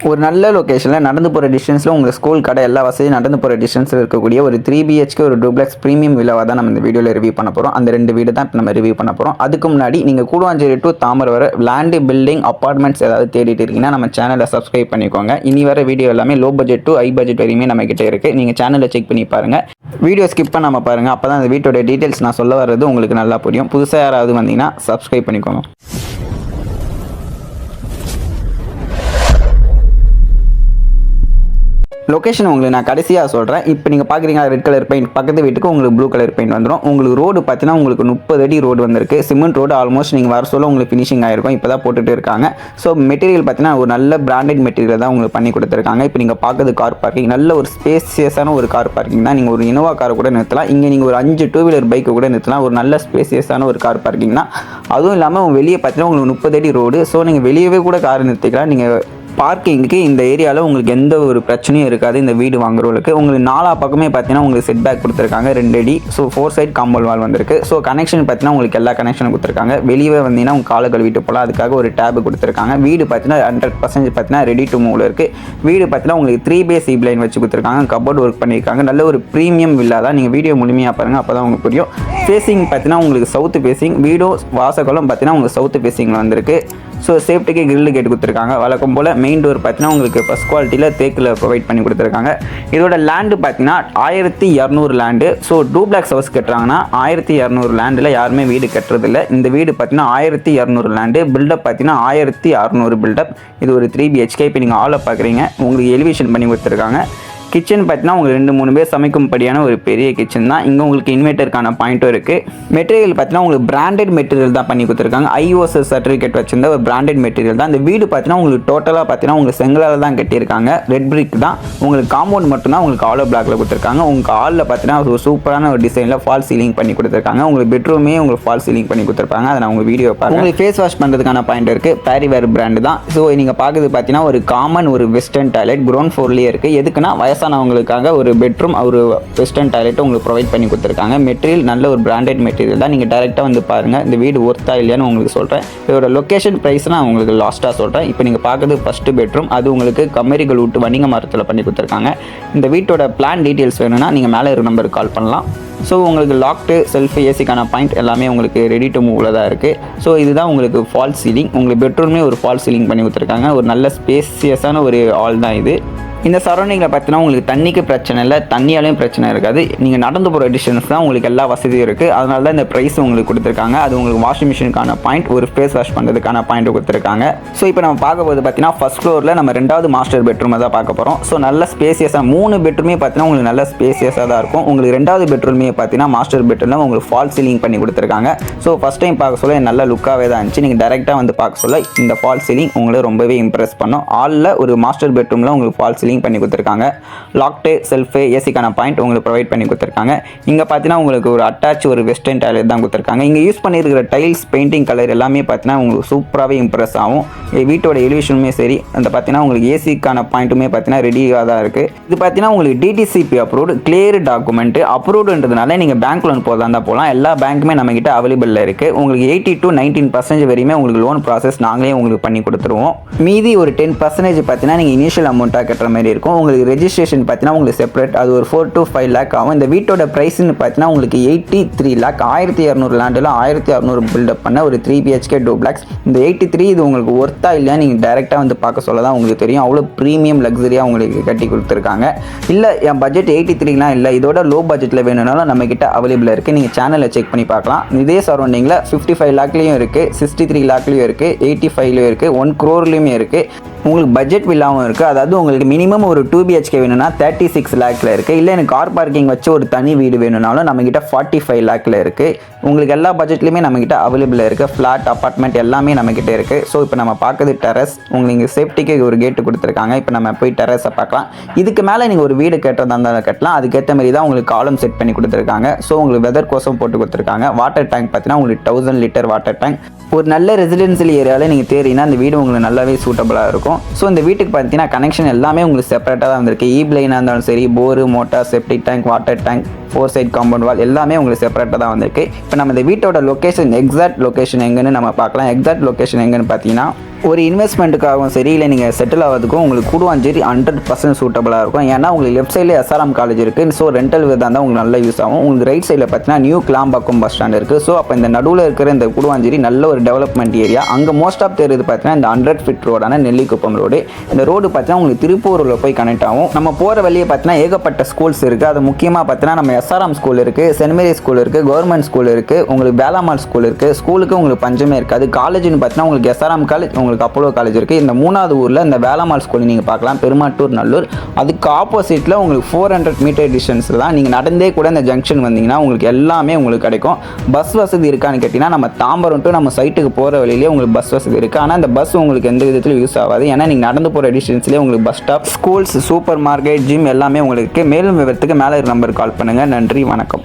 ஒரு நல்ல லொக்கேஷனில் நடந்து போகிற டிஸ்டன்ஸில் உங்கள் ஸ்கூல் கடை எல்லா வசதியும் நடந்து போகிற டிஸ்டன்ஸில் இருக்கக்கூடிய ஒரு 3 BHK ஒரு டூப்ளெக்ஸ் ப்ரீமியம் வில்லாவை தான் நம்ம இந்த வீடியோவில் ரிவ்யூ பண்ண போகிறோம். அந்த 2 வீடு தான் இப்போ நம்ம ரிவ்யூ பண்ண போகிறோம். அதுக்கு முன்னாடி நீங்கள் கூடுவாஞ்சேரி டு தாமரை வர லேண்டு பில்டிங் அப்பார்ட்மெண்ட்ஸ் ஏதாவது தேடிட்டு இருக்கீங்கன்னா நம்ம சேனலை சப்ஸ்கிரைப் பண்ணிக்கோங்க. இனி வர வீடியோ எல்லாமே low budget to high budget வரையுமே நம்ம கிட்டே இருக்குது. நீங்கள் சேனலை செக் பண்ணி பாருங்கள், வீடியோ ஸ்கிப் பண்ணாமல் பாருங்கள். அப்போ தான் அந்த வீட்டோட டீட்டெயில்ஸ் நான் சொல்ல வர்றது உங்களுக்கு நல்லா புரியும். புதுசாக யாராவது வந்தீங்கன்னா சப்ஸ்கிரைப் பண்ணிக்கோங்க. லொக்கேஷன் உங்களுக்கு நான் கடைசியாக சொல்கிறேன். இப்போ நீங்கள் பார்க்குறீங்க ரெட் கலர் பெயிண்ட், பக்கத்து வீட்டுக்கு உங்களுக்கு ப்ளூ கலர் பெயிண்ட் வந்துடும். உங்களுக்கு ரோடு பார்த்தீங்கன்னா உங்களுக்கு 30 அடி ரோடு வந்திருக்கு. சிமெண்ட் ரோடு ஆல்மோஸ்ட் நீங்கள் வர சொல்ல உங்களுக்கு ஃபினிஷிங் ஆகிருக்கும். இப்போ தான் போட்டுட்டு இருக்காங்க. ஸோ மெட்டீரியல் பார்த்தீங்கன்னா ஒரு நல்ல பிராண்டட் மெட்டீரியல் தான் உங்களுக்கு பண்ணி கொடுத்துருக்காங்க. இப்போ நீங்கள் பார்க்குறது கார் பார்க்கிங், நல்ல ஒரு ஸ்பேசியஸான ஒரு கார் பார்க்கிங் தான். நீங்கள் ஒரு இனோவா காரை கூட நிறுத்தலாம். இங்கே நீங்கள் ஒரு 5 2 வீலர் பைக்கை கூட நிறுத்தலாம். ஒரு நல்ல ஸ்பேசியஸான ஒரு கார் பார்க்கிங் தான். அதுவும் இல்லாமல் வெளியே பார்த்தீங்கன்னா உங்களுக்கு 30 அடி ரோடு. ஸோ நீங்கள் வெளியவே கூட கார் நிறுத்திக்கலாம். நீங்கள் பார்க்கிங்க்கு இந்த ஏரியாவில் உங்களுக்கு எந்த ஒரு பிரச்சனையும் இருக்காது. இந்த வீடு வாங்குறவங்களுக்கு உங்களுக்கு 4 பக்கமே பார்த்தீங்கன்னா உங்களுக்கு செட் பேக் கொடுத்துருக்காங்க 2 அடி. ஸோ 4 சைட் காம்பவுண்ட் வால் வந்திருக்கு. ஸோ கனெக்ஷன் பார்த்தீங்கன்னா உங்களுக்கு எல்லா கனெக்ஷனும் கொடுத்துருக்காங்க. வெளியே வந்தீங்கன்னா உங்கள் காலை கழுவிட்டு போகலாம். அதுக்காக ஒரு டேப் கொடுத்துருக்காங்க. வீடு பார்த்தீங்கன்னா 100% பார்த்தீங்கன்னா ரெடி டு மூவில் இருக்குது. வீடு பார்த்தீங்கன்னா உங்களுக்கு 3 பை சீப் லைன் வச்சு கொடுத்துருக்காங்க. கபோர்ட் ஒர்க் பண்ணியிருக்காங்க. நல்ல ஒரு ப்ரீமியம் வில்லா தான். நீங்கள் வீடியோ முழுமையாக பாருங்கள், அப்போ தான் உங்களுக்கு புரியும். ஃபேஸிங் பார்த்தீங்கன்னா உங்களுக்கு சவுத்து ஃபேஸிங், வீடும் வாசகலும் பார்த்தீங்கன்னா உங்களுக்கு சவுத்து ஃபேஸிங்கில் வந்திருக்கு. ஸோ சேஃப்டிக்கு கிரில் கேட்டு கொடுத்துருக்காங்க. வழக்கம் போல் மெயின் டோர் பார்த்தீங்கன்னா உங்களுக்கு ஃபஸ்ட் குவாலிட்டியில் தேக்கில் ப்ரொவைட் பண்ணி கொடுத்துருக்காங்க. இதோட லேண்டு பார்த்தீங்கன்னா 1200 லேண்டு. ஸோ டூப்ளெக்ஸ் ஹவுஸ் கட்டுறாங்கன்னா 1200 லேண்டில் யாருமே வீடு கட்டுறதில்ல. இந்த வீடு பார்த்தீங்கன்னா 1200 லேண்டு. பில்டப் பார்த்தீங்கன்னா 1600 பில்டப். இது ஒரு 3 BHK. இப்போ நீங்கள் ஆளை பார்க்குறீங்க, உங்களுக்கு எலிவேஷன் பண்ணி கொடுத்துருக்காங்க. கிச்சன் பார்த்தீங்கன்னா உங்களுக்கு 2-3 பேர் சமைக்கும்படியான ஒரு பெரிய கிச்சன் தான். இங்கே உங்களுக்கு இன்வெர்ட்டருக்கான பாயிண்ட்டும் இருக்குது. மெட்டீரியல் பார்த்தீங்கன்னா உங்களுக்கு பிராண்டட் மெட்டீரியல் தான் பண்ணி கொடுத்துருக்காங்க. IOS சர்டிஃபிகேட் வச்சிருந்த ஒரு பிராண்டட் மெட்டீரியல் தான். இந்த வீடு பார்த்தீங்கன்னா உங்களுக்கு டோட்டலாக பார்த்தீங்கன்னா உங்களுக்கு செங்கலால் தான் கட்டியிருக்காங்க. ரெட் பிரிக் தான். உங்களுக்கு காம்பவுண்ட் மட்டும்தான் உங்களுக்கு ஆலோ பிளாக்ல கொடுத்துருக்காங்க. உங்களுக்கு ஹாலில் பார்த்தீங்கன்னா ஒரு சூப்பரான ஒரு டிசைனில் ஃபால் சீலிங் பண்ணி கொடுத்துருக்காங்க. உங்களுக்கு பெட்ரூமே உங்களுக்கு ஃபால் சீலிங் பண்ணி கொடுத்துருப்பாங்க. அதை நான் உங்கள் வீடியோ பார்க்க உங்களுக்கு ஃபேஸ் வாஷ் பண்ணுறதுக்கான பாயிண்ட் இருக்குது. பேரிவேர் பிராண்டு தான். ஸோ நீங்கள் பார்க்குறது பார்த்தீங்கன்னா ஒரு காமன் ஒரு வெஸ்டர்ன் டாய்லெட் கிரவுண்ட் ஃப்ளோர்லேயே இருக்குது. எதுக்குன்னா வயசானவங்களுக்காக ஒரு பெட்ரூம் ஒரு வெஸ்டர்ன் டாய்லெட் உங்களுக்கு ப்ரொவைட் பண்ணி கொடுத்துருக்காங்க. மெட்டீரியல் நல்ல ஒரு பிராண்டட் மெட்டீரியல் தான். நீங்கள் டேரெக்டாக வந்து பாருங்கள், இந்த வீடு ஒர்த்தா இல்லையான்னு உங்களுக்கு சொல்கிறேன். இதோட லொக்கேஷன் ப்ரைஸ் நான் உங்களுக்கு லாஸ்ட்டாக சொல்கிறேன். இப்போ நீங்கள் பார்க்குறது ஃபஸ்ட்டு பெட்ரூம். அது உங்களுக்கு கம்மரிகள் விட்டு வணிக மரத்தில் பண்ணி கொடுத்துருக்காங்க. இந்த வீட்டோட பிளான் டீட்டெயில்ஸ் வேணும்னா நீங்கள் மேலே இருக்க நம்பருக்கு கால் பண்ணலாம். ஸோ உங்களுக்கு லாக்டு செல்ஃப் ஏசிக்கான பாயிண்ட் எல்லாமே உங்களுக்கு ரெடி டு மூவில் தான் இருக்குது. ஸோ இதுதான் உங்களுக்கு ஃபால் சீலிங். உங்களுக்கு பெட்ரூம்லேயே ஒரு ஃபால் சீலிங் பண்ணி கொடுத்துருக்காங்க. ஒரு நல்ல ஸ்பேசியஸான ஒரு ஹால் தான் இது. இந்த சரௌண்டிங்கில் பார்த்தீங்கன்னா உங்களுக்கு தண்ணிக்கு பிரச்சனை இல்லை, தண்ணியாலையும் பிரச்சனை இருக்காது. நீங்கள் நடந்து போகிற டிஸ்டன்ஸ் தான் உங்களுக்கு எல்லா வசதியும் இருக்குது. அதனால தான் இந்த ப்ரைஸ் உங்களுக்கு கொடுத்துருக்காங்க. அது உங்களுக்கு வாஷிங் மிஷினுக்கான பாயிண்ட், ஒரு ஃபேஸ் வாஷ் பண்ணுறதுக்கான பாயிண்ட் கொடுத்துருக்காங்க. ஸோ இப்போ நம்ம பார்க்க போது பார்த்தீங்கன்னா ஃபஸ்ட் ஃப்ளோரில் நம்ம 2வது மாஸ்டர் பெட்ரூமை தான் பார்க்க போகிறோம். ஸோ நல்ல ஸ்பேசியஸாக 3 பெட்ரூமே பார்த்தீங்கன்னா உங்களுக்கு நல்ல ஸ்பேசியஸாக தான் இருக்கும். உங்களுக்கு 2வது பெட்ரூமே பார்த்தீங்கன்னா மாஸ்டர் பெட்ரூமில் உங்களுக்கு ஃபால் சீலிங் பண்ணி கொடுத்துருக்காங்க. ஸோ ஃபஸ்ட் டைம் பார்க்க சொல்ல நல்ல லுக்காகவே தான் இருந்துச்சு. நீங்கள் டேரெக்டாக வந்து பார்க்க சொல்ல இந்த ஃபால் சீலிங் உங்களை ரொம்பவே இம்ப்ரெஸ் பண்ணும். ஹாலில் ஒரு மாஸ்டர் பெட்ரூமில் உங்களுக்கு ஃபால் சீலிங் பண்ணி கொடுத்துருக்காங்க. லாக்டு செல்ஃப் ஏசிக்கான பாயிண்ட் உங்களுக்கு ப்ரொவைட் பண்ணி கொடுத்துருக்காங்க. இங்கே பார்த்தீங்கன்னா உங்களுக்கு ஒரு அட்டாச் ஒரு வெஸ்டர்ன் டாய்லெட் தான் கொடுத்துருக்காங்க. இங்கே யூஸ் பண்ணியிருக்கிற டைல்ஸ் பெயிண்டிங் கலர் எல்லாமே பார்த்தீங்கன்னா உங்களுக்கு சூப்பராகவே இம்ப்ரெஸ் ஆகும். வீட்டோட எலிவேஷனுமே சரி, அந்த பார்த்தீங்கன்னா உங்களுக்கு ஏசிக்கான பாயிண்ட்டுமே பார்த்தீங்கன்னா ரெடியாக தான் இருக்குது. இது பார்த்தீங்கன்னா உங்களுக்கு DTCP அப்ரூவ்டு கிளியர் டாக்குமெண்ட் அப்ரூவ்டுன்றதுனால நீங்கள் பேங்க் லோன் போகிறதா இருந்தால் போகலாம். எல்லா பேங்க்குமே நம்மகிட்ட அவைலபிளில் இருக்குது. உங்களுக்கு 80 to 19% வரையுமே உங்களுக்கு லோன் ப்ராசஸ் நாங்களே உங்களுக்கு பண்ணி கொடுத்துருவோம். மீதி ஒரு 10% பார்த்தீங்கன்னா நீங்கள் இனிஷியல் அமௌண்ட்டாக கட்டுற மாதிரி இருக்கும். உங்களுக்கு ரெஜிஸ்ட்ரேஷன் பார்த்தீங்கன்னா உங்களுக்கு செப்பரேட், அது ஒரு 4 to 5 lakh ஆகும். இந்த வீட்டோட ப்ரைஸ்ன்னு பார்த்தீங்கன்னா உங்களுக்கு 83 lakh. 1200 லேண்டில் 1600 பில்டப் பண்ண ஒரு 3 BHK டூப்ளெக்ஸ். இந்த 83 இது உங்களுக்கு ஒர்த்தா இல்லையா நீங்கள் டேரெக்டாக வந்து பார்க்க சொல்ல தான் உங்களுக்கு தெரியும். அவ்வளோ ப்ரீமியம் லக்ஸரியாக உங்களுக்கு கட்டி கொடுத்துருக்காங்க. இல்லை என் பட்ஜெட் 83லாம் இல்லை, இதோட லோ பட்ஜெட்டில் வேணும்னாலும் நம்மக்கிட்ட அவைலபிளாக இருக்குது. நீங்கள் சேனலில் செக் பண்ணி பார்க்கலாம். இதே சரௌண்டிங்கில் 55 lakhலையும் இருக்குது, 63 lakhலையும் இருக்குது, 85லையும் இருக்குது, 1 crore இருக்குது. உங்களுக்கு பட்ஜெட் வில்லாவும் இருக்குது. அதாவது உங்களுக்கு மினிமம் ஒரு 2 BHK வேணும்னா 36 lakhல இருக்குது. இல்லை எனக்கு கார் பார்க்கிங் வச்சு ஒரு தனி வீடு வேணும்னாலும் நம்மக்கிட்ட 45 lakhல இருக்குது. உங்களுக்கு எல்லா பட்ஜெட்லையுமே நம்மக்கிட்ட அவைலபிளாக இருக்குது. ஃப்ளாட் அப்பார்ட்மெண்ட் எல்லாமே நம்மக்கிட்ட இருக்குது. ஸோ இப்போ நம்ம பார்க்குறது டெரஸ். உங்களுக்கு சேஃப்டிக்கு ஒரு கேட்டு கொடுத்துருக்காங்க. இப்போ நம்ம போய் டெரஸை பார்க்கலாம். இதுக்கு மேலே நீங்கள் ஒரு வீடு கட்டுறதா இருந்தாலும் கட்டலாம். அதுக்கேற்ற மாதிரி தான் உங்களுக்கு காலம் செட் பண்ணி கொடுத்துருக்காங்க. ஸோ உங்களுக்கு வெதர் கோசம் போட்டு கொடுத்துருக்காங்க. வாட்டர் டேங்க் பார்த்தீங்கன்னா உங்களுக்கு 1000 liter வாட்டர் டேங்க். ஒரு நல்ல ரெசிடென்சியல் ஏரியாவில் நீங்கள் தேடினா அந்த வீடு உங்களுக்கு நல்லாவே சூட்டபுளாக இருக்கும். வரும். ஸோ இந்த வீட்டுக்கு பார்த்தீங்கன்னா கனெக்ஷன் எல்லாமே உங்களுக்கு செப்பரேட்டாக தான் வந்திருக்கு. ஈப்லைனாக இருந்தாலும் சரி, bore, motor, septic tank, water tank, 4 side compound wall எல்லாமே உங்களுக்கு செப்பரேட்டாக தான் வந்திருக்கு. இப்போ நம்ம இந்த வீட்டோட லொக்கேஷன், எக்ஸாக்ட் லொக்கேஷன் எங்கன்னு நம்ம பார்க்கலாம். எக்ஸாக்ட் லொக்கேஷன் எங்கன்னு பார்த்தீங்கன்னா, ஒரு இன்வெஸ்ட்மெண்ட்டுக்காகவும் சரி, இல்லை நீங்கள் செட்டில் ஆகிறதுக்கும் உங்களுக்கு கூடுவாஞ்சேரி 100% சூட்டபுளாக இருக்கும். ஏன்னா உங்களுக்கு லெஃப்ட் சைடில் SRM காலேஜ் இருக்குது. ஸோ ரெண்டல் விதம் தான் உங்களுக்கு நல்லா யூஸ் ஆகும். உங்களுக்கு ரைட் சைடில் பார்த்தீங்கன்னா நியூ கிளாம்பாக்கம் பஸ் ஸ்டாண்ட் இருக்குது. ஸோ அப்போ இந்த நடுவில் இருக்கிற இந்த கூடுவாஞ்சேரி நல்ல ஒரு டெவலப்மெண்ட் ஏரியா. அங்கே மோஸ்ட் ஆஃப் தெரியுது பார்த்தீங்கன்னா இந்த 100 ஃபீட் ரோடான நெல்லிக்குப்பம் ரோடு. இந்த ரோடு பார்த்தீங்கன்னா உங்களுக்கு திருப்பூரில் போய் கனெக்ட் ஆகும். நம்ம போகிற வழியே பார்த்தீங்கன்னா ஏகப்பட்ட ஸ்கூல்ஸ் இருக்குது. அது முக்கியமாக பார்த்தீங்கன்னா நம்ம SRM ஸ்கூல் இருக்குது, சென்ட் மேரி ஸ்கூல் இருக்குது, கவர்மெண்ட் ஸ்கூல் இருக்குது, உங்களுக்கு வேளாமால் ஸ்கூல் இருக்குது. ஸ்கூலுக்கு உங்களுக்கு பஞ்சமே இருக்காது. காலேஜ்னு பார்த்தீங்கன்னா உங்களுக்கு SRM காலேஜ், உங்களுக்கு அப்போலோ காலேஜ் இருக்குது. இந்த 3வது ஊரில் இந்த வேளாமால் ஸ்கூல் நீங்கள் பார்க்கலாம், பெருமாட்டூர் நல்லூர். அதுக்கு ஆப்போசிட்டில் உங்களுக்கு 400 மீட்டர் டிஸ்டன்ஸில் தான் நீங்கள் நடந்தே கூட இந்த ஜங்ஷன் வந்தீங்கன்னா உங்களுக்கு எல்லாமே உங்களுக்கு கிடைக்கும். பஸ் வசதி இருக்கான்னு கேட்டிங்கன்னா, நம்ம தாம்பரம் டு நம்ம சைட்டுக்கு போகிற வழியிலே உங்களுக்கு பஸ் வசதி இருக்குது. ஆனால் அந்த பஸ் உங்களுக்கு எந்த விதத்திலும் யூஸ் ஆகாது. ஏன்னா நீங்கள் நடந்து போகிற டிஸ்டன்ஸ்லேயே உங்களுக்கு bus stop, schools, super market, gym எல்லாமே உங்களுக்கு இருக்குது. மேலும் விவரத்துக்கு மேலே நம்பருக்கு கால் பண்ணுங்கள். நன்றி, வணக்கம்.